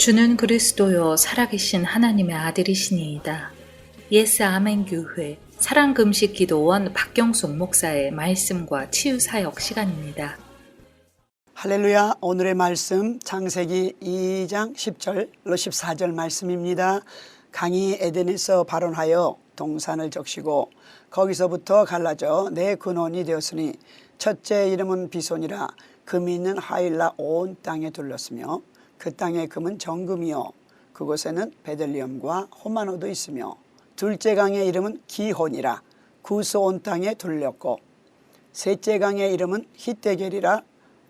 주는 그리스도요 살아계신 하나님의 아들이시니이다. 예스 아멘 교회 사랑금식기도원 박경숙 목사의 말씀과 치유사역 시간입니다. 할렐루야. 오늘의 말씀 창세기 2장 10절로 14절 말씀입니다. 강이 에덴에서 발원하여 동산을 적시고 거기서부터 갈라져 네 근원이 되었으니 첫째 이름은 비손이라 금이 있는 하일라 온 땅에 둘렀으며 그 땅의 금은 정금이요 그곳에는 베들리엄과 호마노도 있으며 둘째 강의 이름은 기혼이라 구스 온 땅에 둘렸고 셋째 강의 이름은 히데겔이라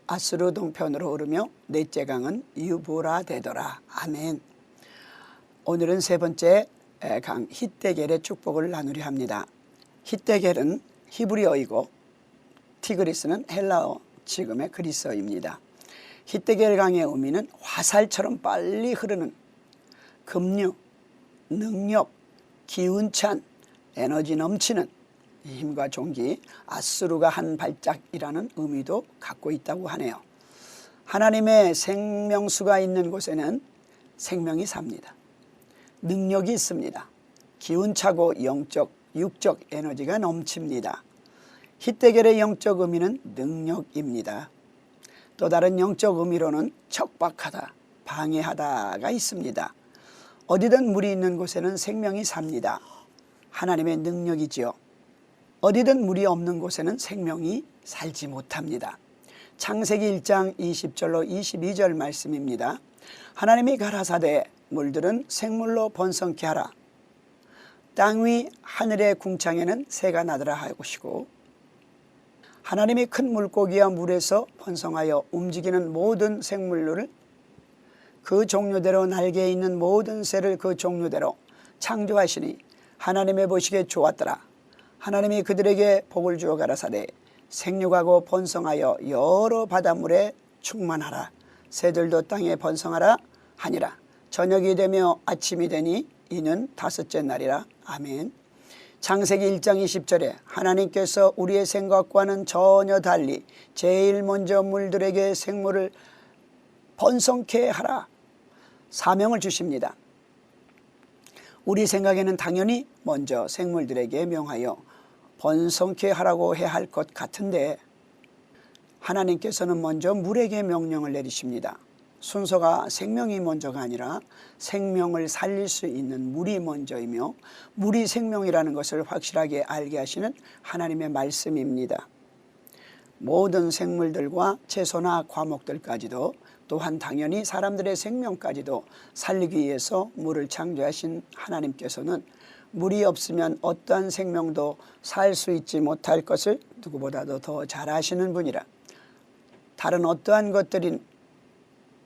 아스루 동편으로 흐르며 넷째 강은 유브라 되더라. 아멘. 오늘은 세 번째 강 히데겔의 축복을 나누려 합니다. 히데겔은 히브리어이고 티그리스는 헬라어 지금의 그리스어입니다. 히데겔 강의 의미는 화살처럼 빨리 흐르는 급류, 능력, 기운찬, 에너지 넘치는 힘과 종기, 아스루가 한 발짝이라는 의미도 갖고 있다고 하네요. 하나님의 생명수가 있는 곳에는 생명이 삽니다. 능력이 있습니다. 기운차고 영적, 육적 에너지가 넘칩니다. 히데겔의 영적 의미는 능력입니다. 또 다른 영적 의미로는 척박하다, 방해하다가 있습니다. 어디든 물이 있는 곳에는 생명이 삽니다. 하나님의 능력이지요. 어디든 물이 없는 곳에는 생명이 살지 못합니다. 창세기 1장 20절로 22절 말씀입니다. 하나님이 가라사대 물들은 생물로 번성케 하라. 땅 위 하늘의 궁창에는 새가 나더라 하시고 하나님이 큰 물고기와 물에서 번성하여 움직이는 모든 생물을 그 종류대로 날개에 있는 모든 새를 그 종류대로 창조하시니 하나님의 보시기에 좋았더라. 하나님이 그들에게 복을 주어 가라사대 생육하고 번성하여 여러 바닷물에 충만하라. 새들도 땅에 번성하라 하니라. 저녁이 되며 아침이 되니 이는 다섯째 날이라. 아멘. 창세기 1장 20절에 하나님께서 우리의 생각과는 전혀 달리 제일 먼저 물들에게 생물을 번성케 하라 사명을 주십니다. 우리 생각에는 당연히 먼저 생물들에게 명하여 번성케 하라고 해야 할 것 같은데 하나님께서는 먼저 물에게 명령을 내리십니다. 순서가 생명이 먼저가 아니라 생명을 살릴 수 있는 물이 먼저이며 물이 생명이라는 것을 확실하게 알게 하시는 하나님의 말씀입니다. 모든 생물들과 채소나 과목들까지도 또한 당연히 사람들의 생명까지도 살리기 위해서 물을 창조하신 하나님께서는 물이 없으면 어떠한 생명도 살 수 있지 못할 것을 누구보다도 더 잘 아시는 분이라 다른 어떠한 것들이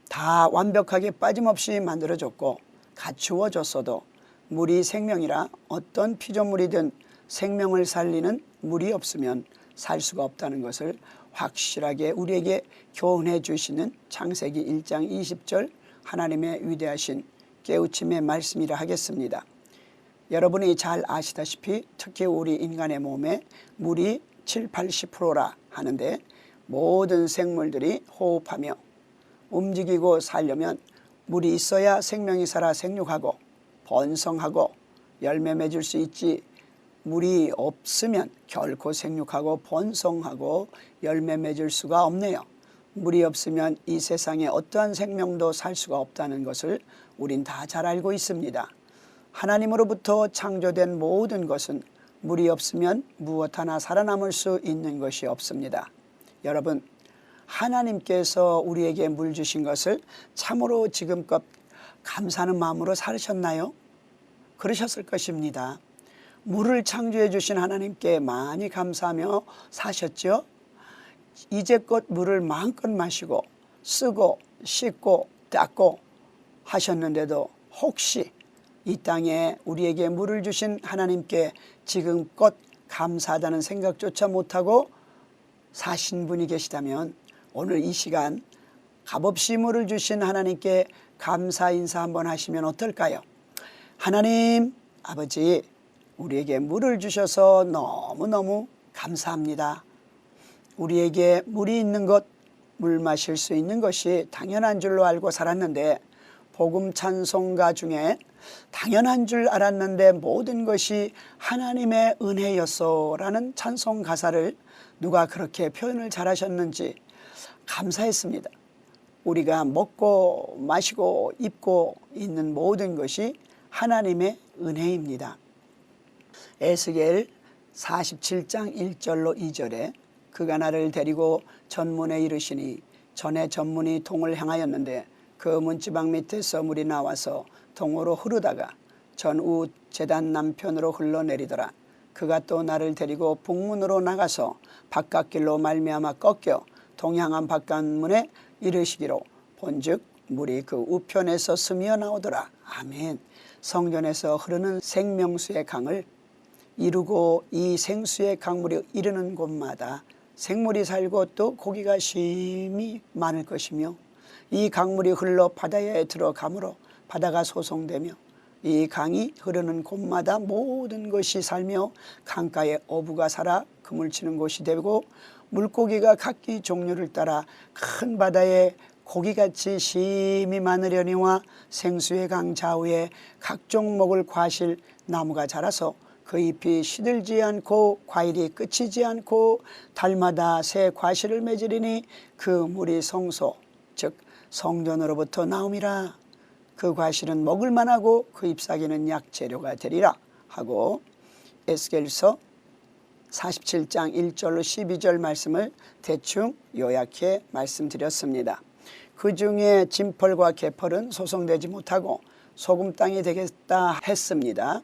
다 완벽하게 빠짐없이 만들어졌고 갖추어졌어도 물이 생명이라 어떤 피조물이든 생명을 살리는 물이 없으면 살 수가 없다는 것을 확실하게 우리에게 교훈해 주시는 창세기 1장 20절 하나님의 위대하신 깨우침의 말씀이라 하겠습니다. 여러분이 잘 아시다시피 특히 우리 인간의 몸에 물이 70~80%라 하는데 모든 생물들이 호흡하며 움직이고 살려면 물이 있어야 생명이 살아 생육하고 번성하고 열매 맺을 수 있지 물이 없으면 결코 생육하고 번성하고 열매 맺을 수가 없네요. 물이 없으면 이 세상에 어떠한 생명도 살 수가 없다는 것을 우린 다 잘 알고 있습니다. 하나님으로부터 창조된 모든 것은 물이 없으면 무엇 하나 살아남을 수 있는 것이 없습니다. 여러분, 하나님께서 우리에게 물 주신 것을 참으로 지금껏 감사하는 마음으로 살으셨나요? 그러셨을 것입니다. 물을 창조해 주신 하나님께 많이 감사하며 사셨죠? 이제껏 물을 마음껏 마시고 쓰고 씻고 닦고 하셨는데도 혹시 이 땅에 우리에게 물을 주신 하나님께 지금껏 감사하다는 생각조차 못하고 사신 분이 계시다면 오늘 이 시간 값없이 물을 주신 하나님께 감사 인사 한번 하시면 어떨까요? 하나님 아버지, 우리에게 물을 주셔서 너무너무 감사합니다. 우리에게 물이 있는 것, 물 마실 수 있는 것이 당연한 줄로 알고 살았는데 복음 찬송가 중에 당연한 줄 알았는데 모든 것이 하나님의 은혜였소라는 찬송 가사를 누가 그렇게 표현을 잘하셨는지 감사했습니다. 우리가 먹고 마시고 입고 있는 모든 것이 하나님의 은혜입니다. 에스겔 47장 1절로 2절에 그가 나를 데리고 전문에 이르시니 전에 전문이 동을 향하였는데 그 문지방 밑에서 물이 나와서 동으로 흐르다가 전우 제단 남편으로 흘러내리더라. 그가 또 나를 데리고 북문으로 나가서 바깥길로 말미암아 꺾여 동향한 바깥문에 이르시기로 본즉 물이 그 우편에서 스며 나오더라. 아멘. 성전에서 흐르는 생명수의 강을 이루고 이 생수의 강물이 이르는 곳마다 생물이 살고 또 고기가 쉼이 많을 것이며 이 강물이 흘러 바다에 들어가므로 바다가 소송되며 이 강이 흐르는 곳마다 모든 것이 살며 강가에 어부가 살아 그물 치는 곳이 되고 물고기가 각기 종류를 따라 큰 바다에 고기같이 쉼이 많으려니와 생수의 강 좌우에 각종 먹을 과실 나무가 자라서 그 잎이 시들지 않고 과일이 끝이지 않고 달마다 새 과실을 맺으리니 그 물이 성소 즉 성전으로부터 나옴이라. 그 과실은 먹을 만하고 그 잎사귀는 약재료가 되리라 하고 에스겔서 47장 1절로 12절 말씀을 대충 요약해 말씀드렸습니다. 그 중에 진펄과 개펄은 소송되지 못하고 소금 땅이 되겠다 했습니다.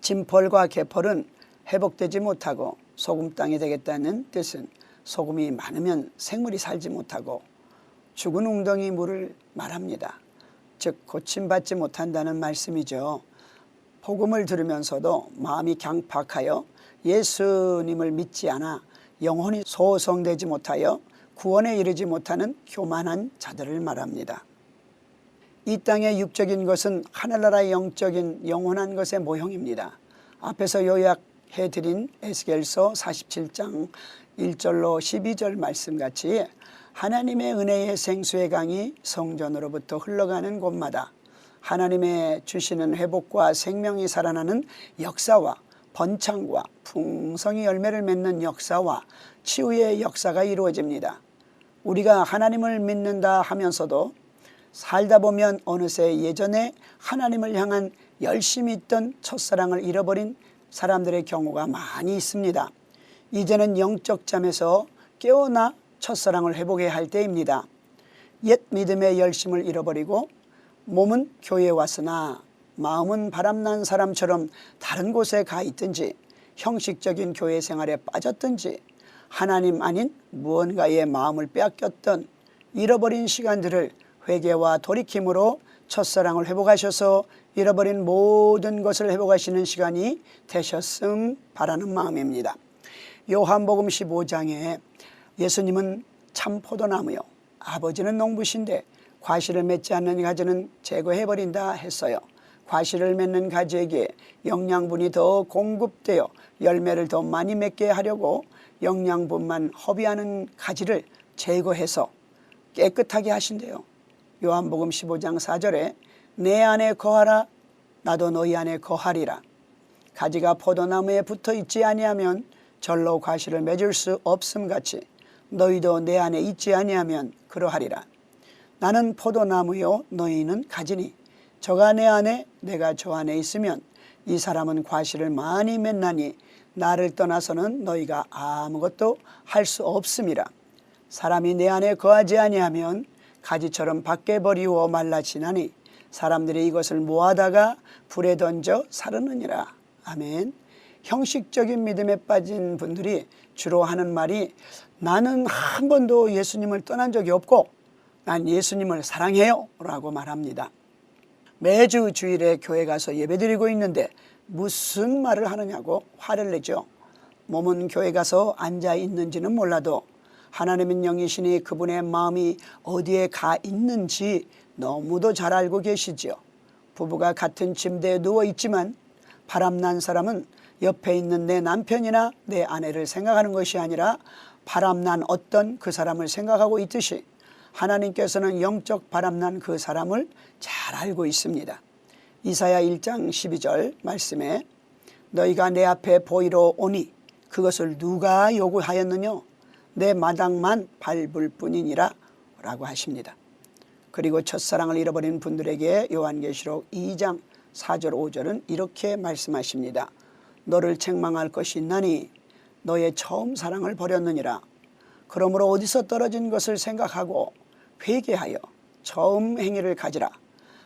진펄과 개펄은 회복되지 못하고 소금 땅이 되겠다는 뜻은 소금이 많으면 생물이 살지 못하고 죽은 웅덩이 물을 말합니다. 즉 고침받지 못한다는 말씀이죠. 복음을 들으면서도 마음이 강팍하여 예수님을 믿지 않아 영혼이 소성되지 못하여 구원에 이르지 못하는 교만한 자들을 말합니다. 이 땅의 육적인 것은 하늘나라의 영적인 영원한 것의 모형입니다. 앞에서 요약해드린 에스겔서 47장 1절로 12절 말씀같이 하나님의 은혜의 생수의 강이 성전으로부터 흘러가는 곳마다 하나님의 주시는 회복과 생명이 살아나는 역사와 번창과 풍성히 열매를 맺는 역사와 치유의 역사가 이루어집니다. 우리가 하나님을 믿는다 하면서도 살다 보면 어느새 예전에 하나님을 향한 열심히 있던 첫사랑을 잃어버린 사람들의 경우가 많이 있습니다. 이제는 영적 잠에서 깨어나 첫사랑을 회복해야 할 때입니다. 옛 믿음의 열심을 잃어버리고 몸은 교회에 왔으나 마음은 바람난 사람처럼 다른 곳에 가 있든지 형식적인 교회 생활에 빠졌든지 하나님 아닌 무언가의 마음을 빼앗겼던 잃어버린 시간들을 회개와 돌이킴으로 첫사랑을 회복하셔서 잃어버린 모든 것을 회복하시는 시간이 되셨음 바라는 마음입니다. 요한복음 15장에 예수님은 참 포도나무요 아버지는 농부신데 과실을 맺지 않는 가지는 제거해버린다 했어요. 과실을 맺는 가지에게 영양분이 더 공급되어 열매를 더 많이 맺게 하려고 영양분만 허비하는 가지를 제거해서 깨끗하게 하신대요. 요한복음 15장 4절에 내 안에 거하라 나도 너희 안에 거하리라. 가지가 포도나무에 붙어 있지 아니하면 절로 과실을 맺을 수 없음같이 너희도 내 안에 있지 아니하면 그러하리라. 나는 포도나무요 너희는 가지니 저가 내 안에 내가 저 안에 있으면 이 사람은 과실을 많이 맺나니 나를 떠나서는 너희가 아무것도 할 수 없음이라. 사람이 내 안에 거하지 아니하면 가지처럼 밖에 버리워 말라지나니 사람들이 이것을 모아다가 불에 던져 사르느니라. 아멘. 형식적인 믿음에 빠진 분들이 주로 하는 말이 나는 한 번도 예수님을 떠난 적이 없고 난 예수님을 사랑해요 라고 말합니다. 매주 주일에 교회 가서 예배드리고 있는데 무슨 말을 하느냐고 화를 내죠. 몸은 교회 가서 앉아 있는지는 몰라도 하나님은 영이시니 그분의 마음이 어디에 가 있는지 너무도 잘 알고 계시지요. 부부가 같은 침대에 누워 있지만 바람난 사람은 옆에 있는 내 남편이나 내 아내를 생각하는 것이 아니라 바람난 어떤 그 사람을 생각하고 있듯이 하나님께서는 영적 바람난 그 사람을 잘 알고 있습니다. 이사야 1장 12절 말씀에 너희가 내 앞에 보이러 오니 그것을 누가 요구하였느냐 내 마당만 밟을 뿐이니라 라고 하십니다. 그리고 첫사랑을 잃어버린 분들에게 요한계시록 2장 4절 5절은 이렇게 말씀하십니다. 너를 책망할 것이 있나니 너의 처음 사랑을 버렸느니라. 그러므로 어디서 떨어진 것을 생각하고 회개하여 처음 행위를 가지라.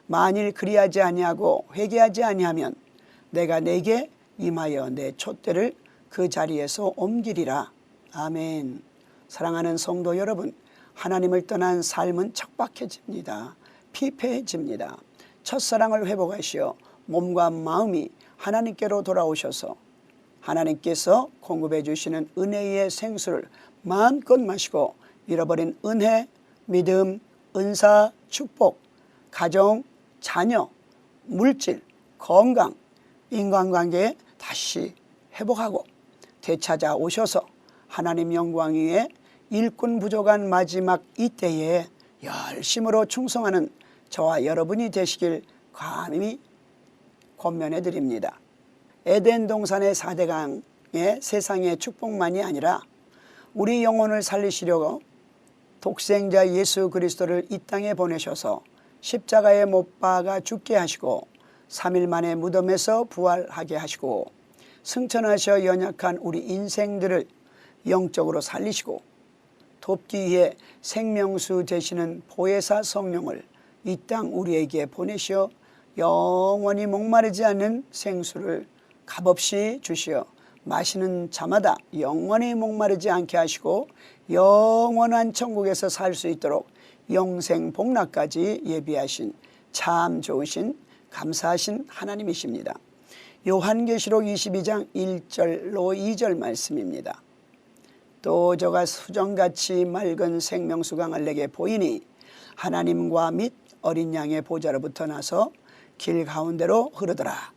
만일 그리하지 아니하고 회개하지 아니하면 내가 내게 임하여 내 촛대를 그 자리에서 옮기리라. 아멘. 사랑하는 성도 여러분, 하나님을 떠난 삶은 척박해집니다. 피폐해집니다. 첫사랑을 회복하시어 몸과 마음이 하나님께로 돌아오셔서 하나님께서 공급해 주시는 은혜의 생수를 마음껏 마시고 잃어버린 은혜, 믿음, 은사, 축복, 가정, 자녀, 물질, 건강, 인간관계 다시 회복하고 되찾아 오셔서 하나님 영광 위에 일꾼 부족한 마지막 이때에 열심으로 충성하는 저와 여러분이 되시길 감히 권면해 드립니다. 에덴 동산의 4대강의 세상의 축복만이 아니라 우리 영혼을 살리시려고 독생자 예수 그리스도를 이 땅에 보내셔서 십자가에 못 박아 죽게 하시고 3일 만에 무덤에서 부활하게 하시고 승천하셔 연약한 우리 인생들을 영적으로 살리시고 돕기 위해 생명수 되시는 보혜사 성령을 이 땅 우리에게 보내시어 영원히 목마르지 않는 생수를 값없이 주시어 마시는 자마다 영원히 목마르지 않게 하시고 영원한 천국에서 살 수 있도록 영생 복락까지 예비하신 참 좋으신 감사하신 하나님이십니다. 요한계시록 22장 1절로 2절 말씀입니다. 또 저가 수정같이 맑은 생명수강을 내게 보이니 하나님과 및 어린 양의 보좌로부터 나서 길 가운데로 흐르더라.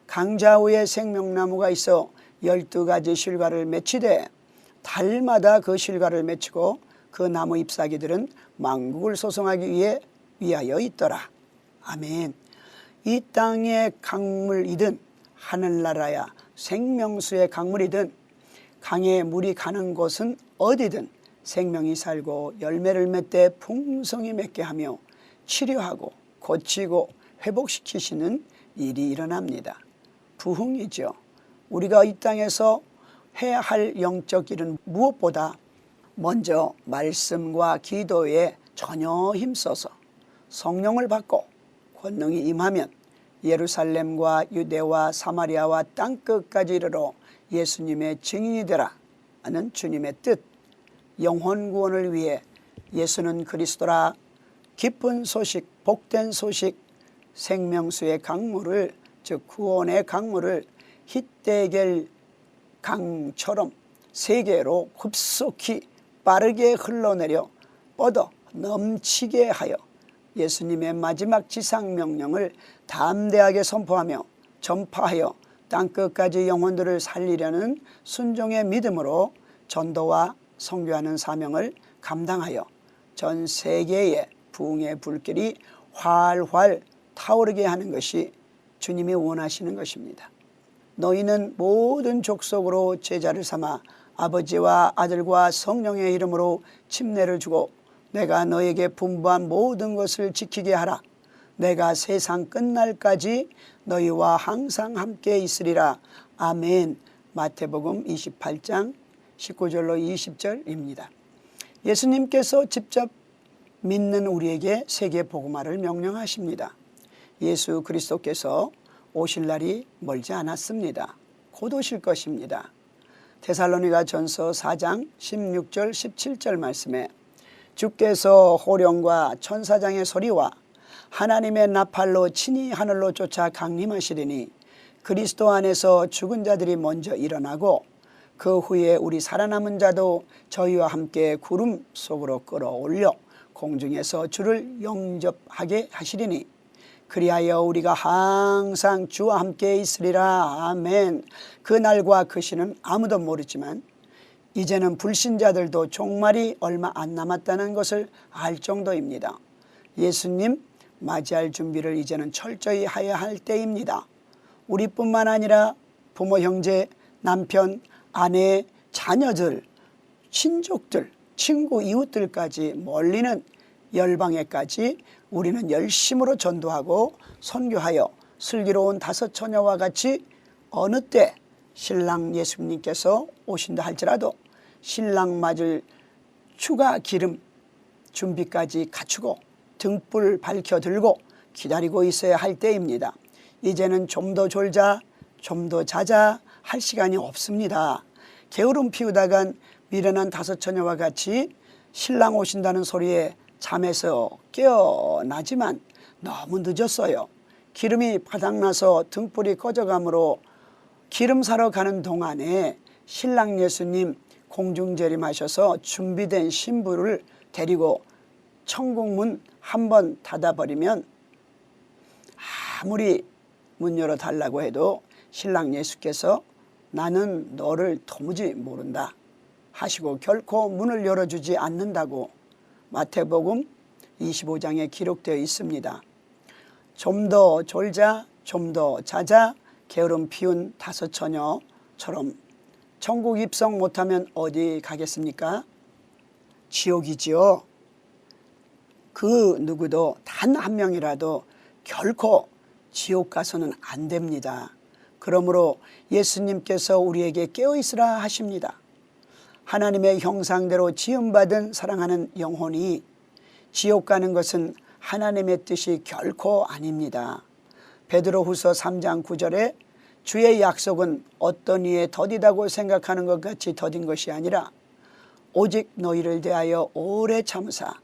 강자 위에 생명나무가 있어 12가지 실과를 맺히되 달마다 그 실과를 맺히고 그 나무 잎사귀들은 만국을 소송하기 위하여 있더라. 아멘. 이 땅의 강물이든 하늘나라야 생명수의 강물이든 강에 물이 가는 곳은 어디든 생명이 살고 열매를 맺되 풍성히 맺게 하며 치료하고 고치고 회복시키시는 일이 일어납니다. 부흥이죠. 우리가 이 땅에서 해야 할 영적 일은 무엇보다 먼저 말씀과 기도에 전혀 힘써서 성령을 받고 권능이 임하면 예루살렘과 유대와 사마리아와 땅끝까지 이르러 예수님의 증인이 되라 하는 주님의 뜻, 영혼 구원을 위해 예수는 그리스도라 기쁜 소식, 복된 소식, 생명수의 강물을, 즉 구원의 강물을 힛대겔 강처럼 세계로 급속히 빠르게 흘러내려 뻗어 넘치게 하여 예수님의 마지막 지상명령을 담대하게 선포하며 전파하여 땅끝까지 영혼들을 살리려는 순종의 믿음으로 전도와 선교하는 사명을 감당하여 전 세계에 부흥의 불길이 활활 타오르게 하는 것이 주님이 원하시는 것입니다. 너희는 모든 족속으로 제자를 삼아 아버지와 아들과 성령의 이름으로 침례를 주고 내가 너에게 분부한 모든 것을 지키게 하라. 내가 세상 끝날까지 너희와 항상 함께 있으리라. 아멘. 마태복음 28장 19절로 20절입니다. 예수님께서 직접 믿는 우리에게 세계 복음화를 명령하십니다. 예수 그리스도께서 오실 날이 멀지 않았습니다. 곧 오실 것입니다. 데살로니가 전서 4장 16절 17절 말씀에 주께서 호령과 천사장의 소리와 하나님의 나팔로 친히 하늘로 쫓아 강림하시리니 그리스도 안에서 죽은 자들이 먼저 일어나고 그 후에 우리 살아남은 자도 저희와 함께 구름 속으로 끌어올려 공중에서 주를 영접하게 하시리니 그리하여 우리가 항상 주와 함께 있으리라. 아멘. 그 날과 그 시는 아무도 모르지만 이제는 불신자들도 종말이 얼마 안 남았다는 것을 알 정도입니다. 예수님 맞이할 준비를 이제는 철저히 해야 할 때입니다. 우리뿐만 아니라 부모, 형제, 남편, 아내, 자녀들, 친족들, 친구, 이웃들까지 멀리는 열방에까지 우리는 열심으로 전도하고 선교하여 슬기로운 다섯 처녀와 같이 어느 때 신랑 예수님께서 오신다 할지라도 신랑 맞을 추가 기름 준비까지 갖추고 등불 밝혀 들고 기다리고 있어야 할 때입니다. 이제는 좀 더 졸자, 좀 더 자자 할 시간이 없습니다. 게으름 피우다간 미련한 다섯 처녀와 같이 신랑 오신다는 소리에 잠에서 깨어나지만 너무 늦었어요. 기름이 바닥나서 등불이 꺼져가므로 기름 사러 가는 동안에 신랑 예수님 공중재림하셔서 준비된 신부를 데리고 천국문 한번 닫아버리면 아무리 문 열어달라고 해도 신랑 예수께서 나는 너를 도무지 모른다 하시고 결코 문을 열어주지 않는다고 마태복음 25장에 기록되어 있습니다. 좀 더 졸자, 좀 더 자자, 게으름 피운 다섯 처녀처럼 천국 입성 못하면 어디 가겠습니까? 지옥이지요. 그 누구도 단 한 명이라도 결코 지옥 가서는 안 됩니다. 그러므로 예수님께서 우리에게 깨어있으라 하십니다. 하나님의 형상대로 지음받은 사랑하는 영혼이 지옥 가는 것은 하나님의 뜻이 결코 아닙니다. 베드로후서 3장 9절에 주의 약속은 어떤 이에 더디다고 생각하는 것 같이 더딘 것이 아니라 오직 너희를 대하여 오래 참으사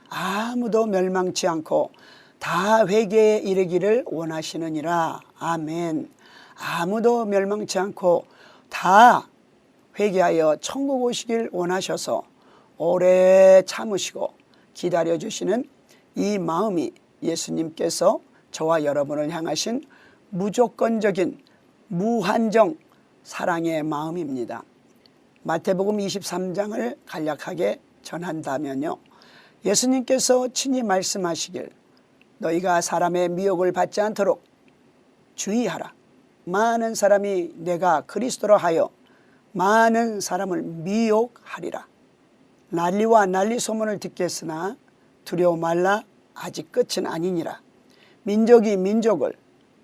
아무도 멸망치 않고 다 회개에 이르기를 원하시느니라. 아멘. 아무도 멸망치 않고 다 회개하여 천국 오시길 원하셔서 오래 참으시고 기다려주시는 이 마음이 예수님께서 저와 여러분을 향하신 무조건적인 무한정 사랑의 마음입니다. 마태복음 23장을 간략하게 전한다면요, 예수님께서 친히 말씀하시길 너희가 사람의 미혹을 받지 않도록 주의하라. 많은 사람이 내가 그리스도라 하여 많은 사람을 미혹하리라. 난리와 난리 소문을 듣겠으나 두려워 말라. 아직 끝은 아니니라. 민족이 민족을,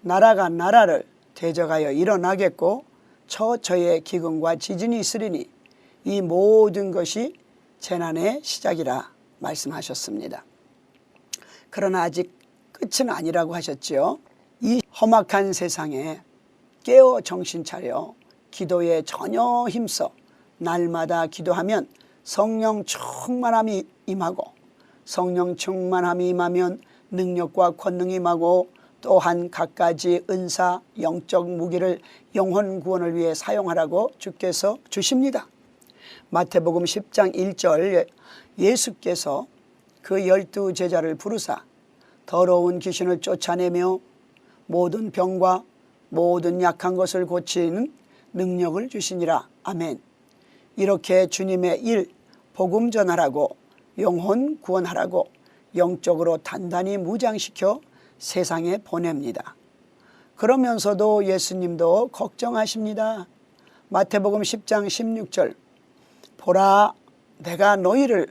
나라가 나라를 대적하여 일어나겠고 처처의 기근과 지진이 있으리니 이 모든 것이 재난의 시작이라 말씀하셨습니다. 그러나 아직 끝은 아니라고 하셨지요. 이 험악한 세상에 깨어 정신 차려 기도에 전혀 힘써 날마다 기도하면 성령 충만함이 임하고 성령 충만함이 임하면 능력과 권능이 임하고 또한 갖가지 은사, 영적 무기를 영혼 구원을 위해 사용하라고 주께서 주십니다. 마태복음 10장 1절 예수께서 그 12 제자를 부르사 더러운 귀신을 쫓아내며 모든 병과 모든 약한 것을 고치는 능력을 주시니라. 아멘. 이렇게 주님의 일 복음 전하라고 영혼 구원하라고 영적으로 단단히 무장시켜 세상에 보냅니다. 그러면서도 예수님도 걱정하십니다. 마태복음 10장 16절 보라 내가 너희를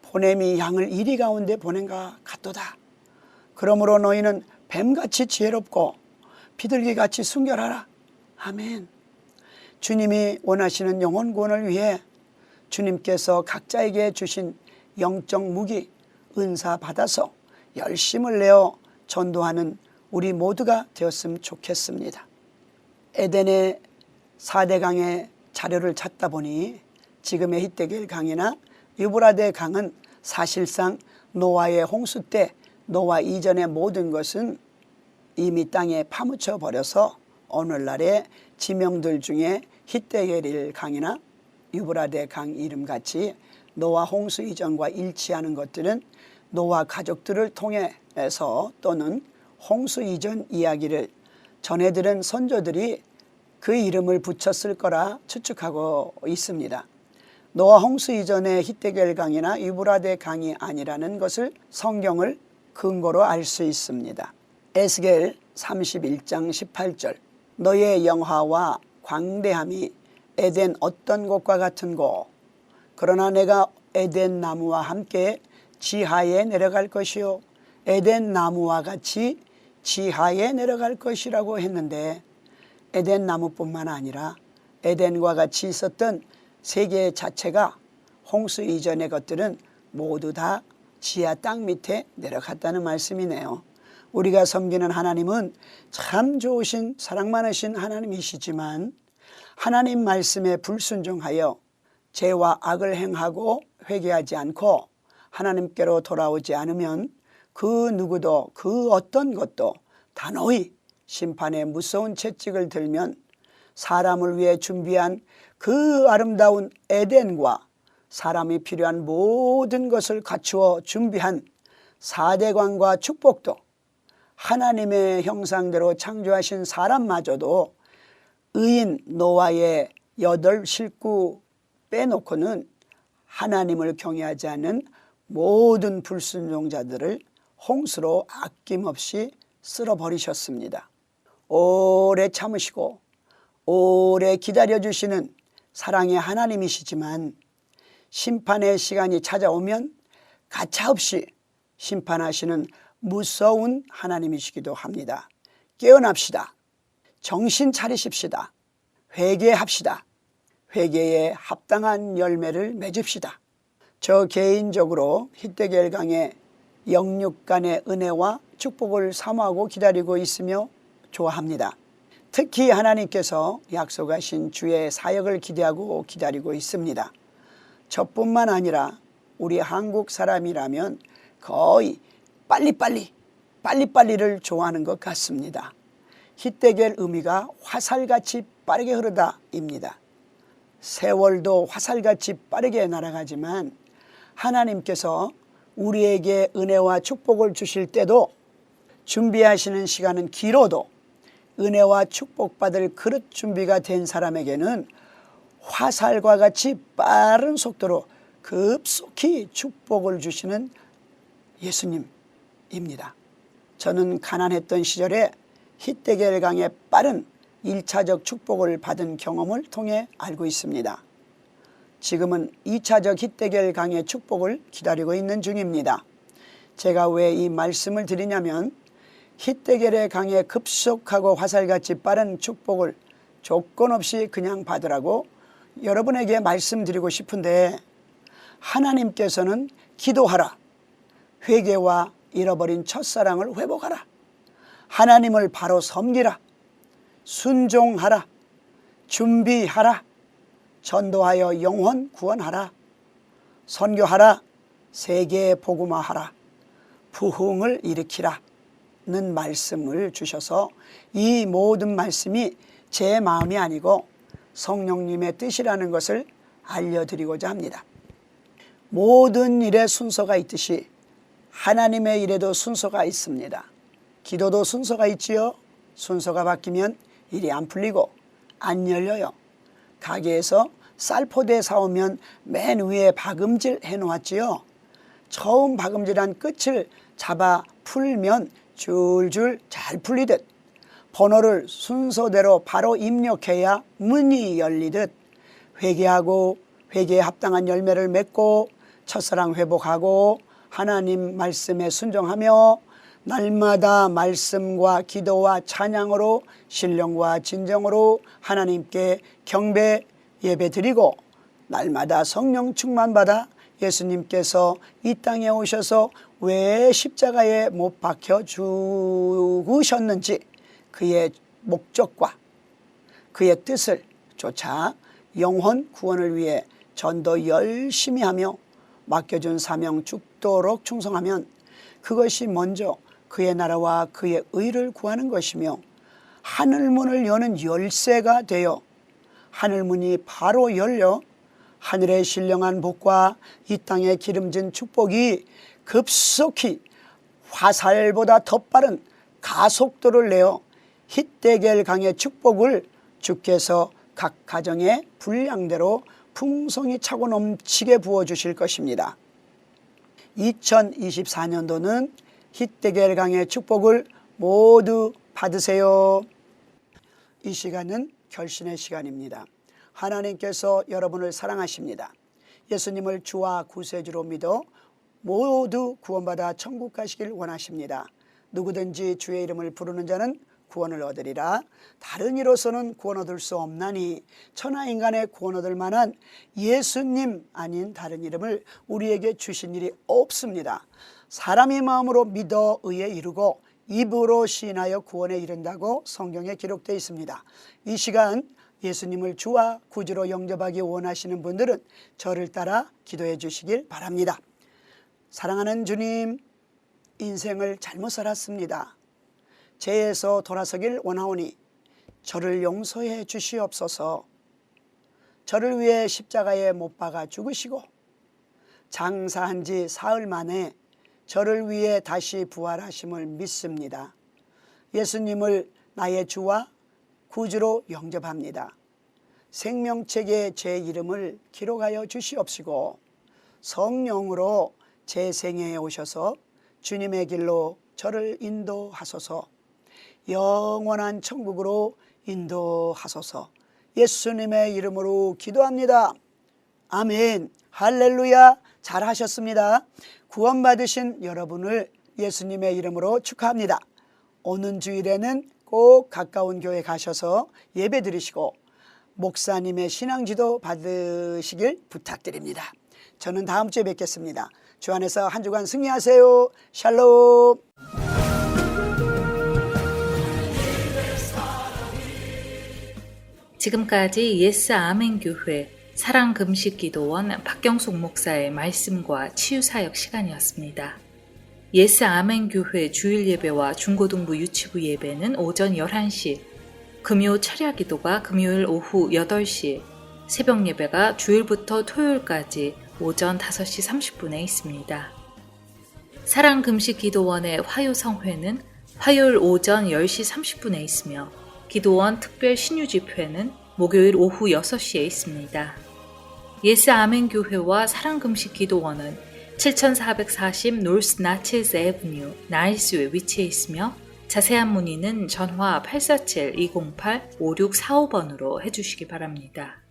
보냄이 양을 이리 가운데 보낸가 같도다. 그러므로 너희는 뱀같이 지혜롭고 비둘기같이 순결하라. 아멘. 주님이 원하시는 영혼 구원을 위해 주님께서 각자에게 주신 영적 무기, 은사 받아서 열심을 내어 전도하는 우리 모두가 되었으면 좋겠습니다. 에덴의 4대 강의 자료를 찾다 보니 지금의 히데겔 강이나 유브라데 강은 사실상 노아의 홍수 때 노아 이전의 모든 것은 이미 땅에 파묻혀 버려서 오늘날의 지명들 중에 히데겔 강이나 유브라데 강 이름같이 노아 홍수 이전과 일치하는 것들은 노아 가족들을 통해서 또는 홍수 이전 이야기를 전해들은 선조들이 그 이름을 붙였을 거라 추측하고 있습니다. 노아 홍수 이전의 히데겔 강이나 유브라데 강이 아니라는 것을 성경을 근거로 알 수 있습니다. 에스겔 31장 18절 너의 영화와 광대함이 에덴 어떤 곳과 같은고 그러나 내가 에덴 나무와 함께 지하에 내려갈 것이요 에덴 나무와 같이 지하에 내려갈 것이라고 했는데 에덴 나무뿐만 아니라 에덴과 같이 있었던 세계 자체가 홍수 이전의 것들은 모두 다 지하 땅 밑에 내려갔다는 말씀이네요. 우리가 섬기는 하나님은 참 좋으신 사랑 많으신 하나님이시지만 하나님 말씀에 불순종하여 죄와 악을 행하고 회개하지 않고 하나님께로 돌아오지 않으면 그 누구도 그 어떤 것도 단호히 심판의 무서운 채찍을 들면 사람을 위해 준비한 그 아름다운 에덴과 사람이 필요한 모든 것을 갖추어 준비한 사대광과 축복도 하나님의 형상대로 창조하신 사람마저도 의인 노아의 8 식구 빼놓고는 하나님을 경외하지 않는 모든 불순종자들을 홍수로 아낌없이 쓸어버리셨습니다. 오래 참으시고 오래 기다려주시는 사랑의 하나님이시지만 심판의 시간이 찾아오면 가차없이 심판하시는 무서운 하나님이시기도 합니다. 깨어납시다. 정신 차리십시다. 회개합시다. 회개에 합당한 열매를 맺읍시다. 저 개인적으로 히데겔 강의 영육간의 은혜와 축복을 사모하고 기다리고 있으며 좋아합니다. 특히 하나님께서 약속하신 주의 사역을 기대하고 기다리고 있습니다. 저뿐만 아니라 우리 한국 사람이라면 거의 빨리빨리를 좋아하는 것 같습니다. 히데겔 의미가 화살같이 빠르게 흐르다입니다. 세월도 화살같이 빠르게 날아가지만 하나님께서 우리에게 은혜와 축복을 주실 때도 준비하시는 시간은 길어도 은혜와 축복받을 그릇 준비가 된 사람에게는 화살과 같이 빠른 속도로 급속히 축복을 주시는 예수님입니다. 저는 가난했던 시절에 히데겔 강의 빠른 1차적 축복을 받은 경험을 통해 알고 있습니다. 지금은 2차적 히데겔 강의 축복을 기다리고 있는 중입니다. 제가 왜 이 말씀을 드리냐면 히데겔의 강에 급속하고 화살같이 빠른 축복을 조건 없이 그냥 받으라고 여러분에게 말씀드리고 싶은데 하나님께서는 기도하라, 회개와 잃어버린 첫사랑을 회복하라, 하나님을 바로 섬기라, 순종하라, 준비하라, 전도하여 영혼 구원하라, 선교하라, 세계에 복음화하라, 부흥을 일으키라 는 말씀을 주셔서 이 모든 말씀이 제 마음이 아니고 성령님의 뜻이라는 것을 알려드리고자 합니다. 모든 일에 순서가 있듯이 하나님의 일에도 순서가 있습니다. 기도도 순서가 있지요. 순서가 바뀌면 일이 안 풀리고 안 열려요. 가게에서 쌀포대 사오면 맨 위에 박음질 해놓았지요. 처음 박음질한 끝을 잡아 풀면 줄줄 잘 풀리듯 번호를 순서대로 바로 입력해야 문이 열리듯 회개하고 회개에 합당한 열매를 맺고 첫사랑 회복하고 하나님 말씀에 순종하며 날마다 말씀과 기도와 찬양으로 신령과 진정으로 하나님께 경배 예배드리고 날마다 성령 충만받아 예수님께서 이 땅에 오셔서 왜 십자가에 못 박혀 죽으셨는지 그의 목적과 그의 뜻을 쫓아 영혼 구원을 위해 전도 열심히 하며 맡겨준 사명 죽도록 충성하면 그것이 먼저 그의 나라와 그의 의를 구하는 것이며 하늘문을 여는 열쇠가 되어 하늘문이 바로 열려 하늘의 신령한 복과 이 땅에 기름진 축복이 급속히 화살보다 더 빠른 가속도를 내어 히데겔 강의 축복을 주께서 각 가정의 분량대로 풍성히 차고 넘치게 부어주실 것입니다. 2024년도는 히데겔강의 축복을 모두 받으세요. 이 시간은 결신의 시간입니다. 하나님께서 여러분을 사랑하십니다. 예수님을 주와 구세주로 믿어 모두 구원받아 천국 가시길 원하십니다. 누구든지 주의 이름을 부르는 자는 구원을 얻으리라. 다른 이로서는 구원 얻을 수 없나니 천하인간의 구원 얻을 만한 예수님 아닌 다른 이름을 우리에게 주신 일이 없습니다. 사람이 마음으로 믿어 의에 이르고 입으로 시인하여 구원에 이른다고 성경에 기록되어 있습니다. 이 시간 예수님을 주와 구주로 영접하기 원하시는 분들은 저를 따라 기도해 주시길 바랍니다. 사랑하는 주님, 인생을 잘못 살았습니다. 죄에서 돌아서길 원하오니 저를 용서해 주시옵소서. 저를 위해 십자가에 못 박아 죽으시고 장사한 지 사흘 만에 저를 위해 다시 부활하심을 믿습니다. 예수님을 나의 주와 구주로 영접합니다. 생명책에 제 이름을 기록하여 주시옵시고 성령으로 제 생애에 오셔서 주님의 길로 저를 인도하소서. 영원한 천국으로 인도하소서. 예수님의 이름으로 기도합니다. 아멘. 할렐루야. 잘하셨습니다. 구원받으신 여러분을 예수님의 이름으로 축하합니다. 오는 주일에는 꼭 가까운 교회 가셔서 예배 드리시고 목사님의 신앙지도 받으시길 부탁드립니다. 저는 다음 주에 뵙겠습니다. 주 안에서 한 주간 승리하세요. 샬롬. 지금까지 예스 아멘 교회 사랑금식기도원 박경숙 목사의 말씀과 치유사역 시간이었습니다. 예스 아멘 교회 주일 예배와 중고등부 유치부 예배는 오전 11시, 금요 철야기도가 금요일 오후 8시, 새벽 예배가 주일부터 토요일까지 오전 5시 30분에 있습니다. 사랑금식기도원의 화요성회는 화요일 오전 10시 30분에 있으며 기도원 특별 신유집회는 목요일 오후 6시에 있습니다. 예스 아멘 교회와 사랑금식기도원은 7440 노스 나칠스 애브뉴 나일스에 위치해 있으며 자세한 문의는 전화 847-208-5645번으로 해주시기 바랍니다.